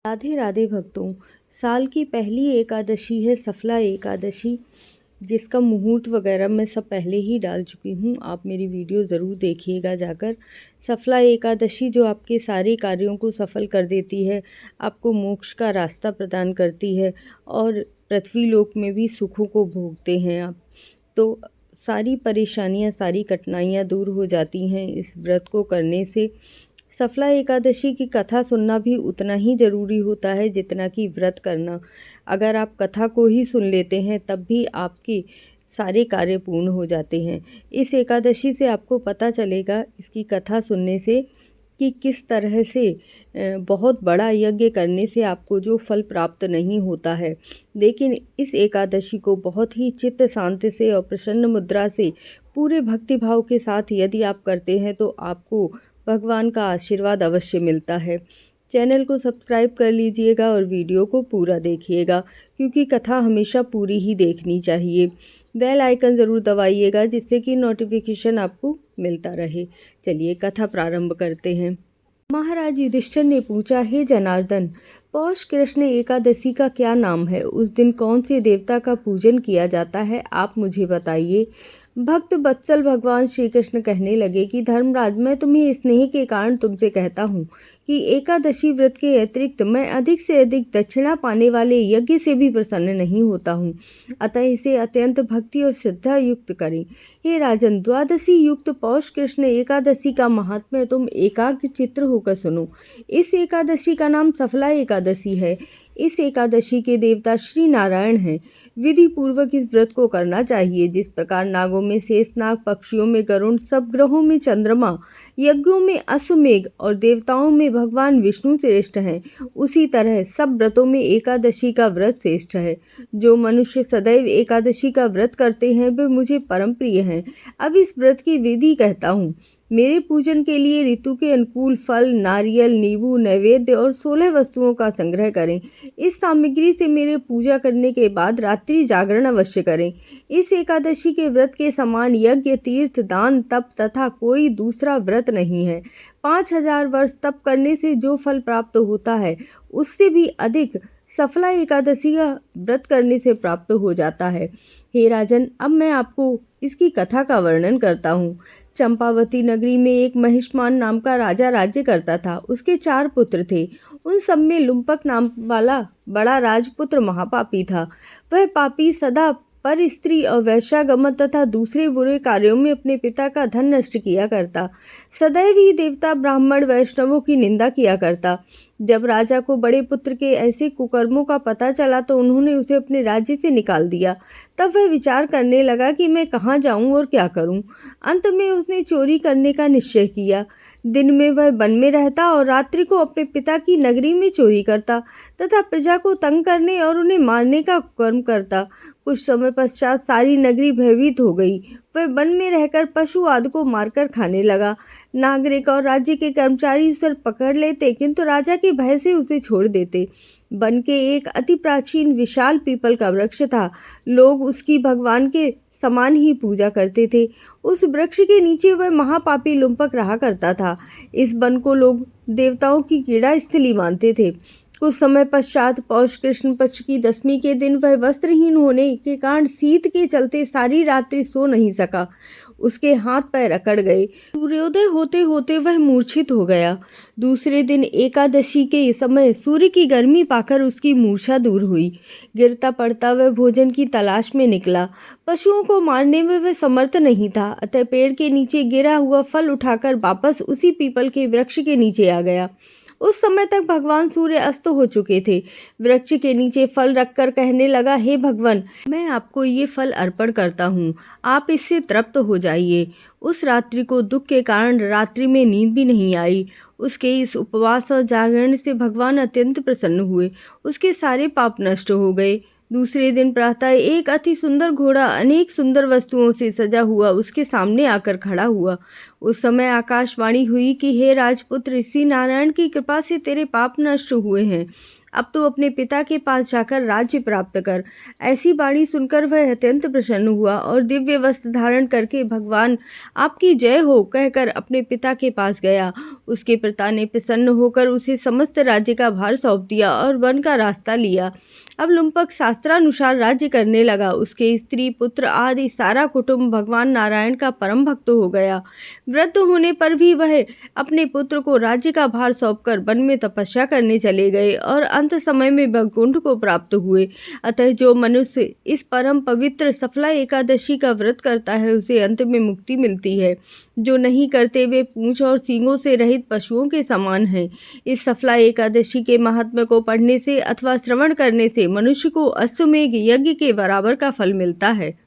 राधे राधे भक्तों। साल की पहली एकादशी है सफला एकादशी, जिसका मुहूर्त वगैरह मैं सब पहले ही डाल चुकी हूँ। आप मेरी वीडियो ज़रूर देखिएगा जाकर। सफला एकादशी जो आपके सारे कार्यों को सफल कर देती है, आपको मोक्ष का रास्ता प्रदान करती है और पृथ्वी लोक में भी सुखों को भोगते हैं आप। तो सारी परेशानियाँ, सारी कठिनाइयाँ दूर हो जाती हैं इस व्रत को करने से। सफला एकादशी की कथा सुनना भी उतना ही ज़रूरी होता है जितना कि व्रत करना। अगर आप कथा को ही सुन लेते हैं तब भी आपके सारे कार्य पूर्ण हो जाते हैं। इस एकादशी से आपको पता चलेगा इसकी कथा सुनने से कि किस तरह से बहुत बड़ा यज्ञ करने से आपको जो फल प्राप्त नहीं होता है, लेकिन इस एकादशी को बहुत ही चित्त शांति से और प्रसन्न मुद्रा से पूरे भक्तिभाव के साथ यदि आप करते हैं तो आपको भगवान का आशीर्वाद अवश्य मिलता है। चैनल को सब्सक्राइब कर लीजिएगा और वीडियो को पूरा देखिएगा, क्योंकि कथा हमेशा पूरी ही देखनी चाहिए। बेल आइकन ज़रूर दबाइएगा जिससे कि नोटिफिकेशन आपको मिलता रहे। चलिए कथा प्रारंभ करते हैं। महाराज युधिष्ठिर ने पूछा, हे जनार्दन, पौष कृष्ण एकादशी का क्या नाम है? उस दिन कौन से देवता का पूजन किया जाता है, आप मुझे बताइए। भक्त बत्सल भगवान श्री कृष्ण कहने लगे कि धर्मराज, मैं तुम्हें स्नेह के कारण तुमसे कहता हूँ कि एकादशी व्रत के अतिरिक्त मैं अधिक से अधिक दक्षिणा पाने वाले यज्ञ से भी प्रसन्न नहीं होता हूँ, अतः इसे अत्यंत भक्ति और श्रद्धा युक्त करें। हे राजन, द्वादशी युक्त पौष कृष्ण एकादशी का महात्म्य तुम एकाग्र चित्र होकर सुनो। इस एकादशी का नाम सफला एकादशी है। इस एकादशी के देवता श्री नारायण हैं। विधि पूर्वक इस व्रत को करना चाहिए। जिस प्रकार नागों में शेषनाग, पक्षियों में गरुण, सब ग्रहों में चंद्रमा, यज्ञों में अश्वमेघ और देवताओं में भगवान विष्णु श्रेष्ठ हैं, उसी तरह सब व्रतों में एकादशी का व्रत श्रेष्ठ है। जो मनुष्य सदैव एकादशी का व्रत करते हैं वे मुझे परम प्रिय हैं। अब इस व्रत की विधि कहता हूँ। मेरे पूजन के लिए ऋतु के अनुकूल फल, नारियल, नींबू, नैवेद्य और 16 वस्तुओं का संग्रह करें। इस सामग्री से मेरे पूजा करने के बाद रात्रि जागरण अवश्य करें। इस एकादशी के व्रत के समान यज्ञ, तीर्थ, दान, तप तथा कोई दूसरा व्रत नहीं है। 5000 वर्ष तप करने से जो फल प्राप्त होता है उससे भी अधिक सफला एकादशी का व्रत करने से प्राप्त हो जाता है। हे राजन, अब मैं आपको इसकी कथा का वर्णन करता हूँ। चंपावती नगरी में एक महिष्मान नाम का राजा राज्य करता था। उसके 4 पुत्र थे। उन सब में लुम्पक नाम वाला बड़ा राजपुत्र महापापी था। वह पापी सदा पर स्त्री और वैश्यागमन तथा दूसरे बुरे कार्यों में अपने पिता का धन नष्ट किया करता। सदैव ही देवता, ब्राह्मण, वैष्णवों की निंदा किया करता। जब राजा को बड़े पुत्र के ऐसे कुकर्मों का पता चला तो उन्होंने उसे अपने राज्य से निकाल दिया। तब वह विचार करने लगा कि मैं कहाँ जाऊँ और क्या करूँ। अंत में उसने चोरी करने का निश्चय किया। दिन में वह वन में रहता और रात्रि को अपने पिता की नगरी में चोरी करता तथा प्रजा को तंग करने और उन्हें मारने का कर्म करता। कुछ समय पश्चात सारी नगरी भयभीत हो गई। वह वन में रहकर पशु आदि को मारकर खाने लगा। नागरिक और राज्य के कर्मचारी उसे पकड़ लेते, किंतु राजा के भय से उसे छोड़ देते। वन के एक अति प्राचीन विशाल पीपल का वृक्ष था। लोग उसकी भगवान के समान ही पूजा करते थे। उस वृक्ष के नीचे वह महापापी लुम्पक रहा करता था। इस वन को लोग देवताओं की क्रीड़ा स्थली मानते थे। कुछ समय पश्चात पौष कृष्ण पक्ष की 10वीं के दिन वह वस्त्रहीन होने के कारण शीत के चलते सारी रात्रि सो नहीं सका। उसके हाथ पैर अकड़ गए। सूर्योदय होते होते वह मूर्छित हो गया। दूसरे दिन एकादशी के समय सूर्य की गर्मी पाकर उसकी मूर्छा दूर हुई। गिरता पड़ता वह भोजन की तलाश में निकला। पशुओं को मारने में वह समर्थ नहीं था, अतः पेड़ के नीचे गिरा हुआ फल उठाकर वापस उसी पीपल के वृक्ष के नीचे आ गया। उस समय तक भगवान सूर्य अस्त हो चुके थे। वृक्ष के नीचे फल रखकर कहने लगा, हे भगवान, मैं आपको ये फल अर्पण करता हूँ, आप इससे तृप्त हो जाइए। उस रात्रि को दुख के कारण रात्रि में नींद भी नहीं आई। उसके इस उपवास और जागरण से भगवान अत्यंत प्रसन्न हुए। उसके सारे पाप नष्ट हो गए। दूसरे दिन प्रातः एक अति सुंदर घोड़ा अनेक सुंदर वस्तुओं से सजा हुआ उसके सामने आकर खड़ा हुआ। उस समय आकाशवाणी हुई कि हे राजपुत्र, ऋषि नारायण की कृपा से तेरे पाप नष्ट हुए हैं। अब तू अपने पिता के पास जाकर राज्य प्राप्त कर। ऐसी वाणी सुनकर वह अत्यंत प्रसन्न हुआ और दिव्य वस्त्र धारण करके भगवान आपकी जय हो कहकर अपने पिता के पास गया। उसके पिता ने प्रसन्न होकर उसे समस्त राज्य का भार सौंप दिया और वन का रास्ता लिया। अब लुम्पक शास्त्रानुसार राज्य करने लगा। उसके स्त्री पुत्र आदि सारा कुटुंब भगवान नारायण का परम भक्त हो गया। वृद्ध होने पर भी वह अपने पुत्र को राज्य का भार सौंपकर वन में तपस्या करने चले गए और अंत समय में वैकुंठ को प्राप्त हुए। अतः जो मनुष्य इस परम पवित्र सफला एकादशी का व्रत करता है उसे अंत में मुक्ति मिलती है। जो नहीं करते वे पूंछ और सींगों से रहित पशुओं के समान हैं। इस सफला एकादशी के महात्म्य को पढ़ने से अथवा श्रवण करने से मनुष्य को अश्वमेध यज्ञ के बराबर का फल मिलता है।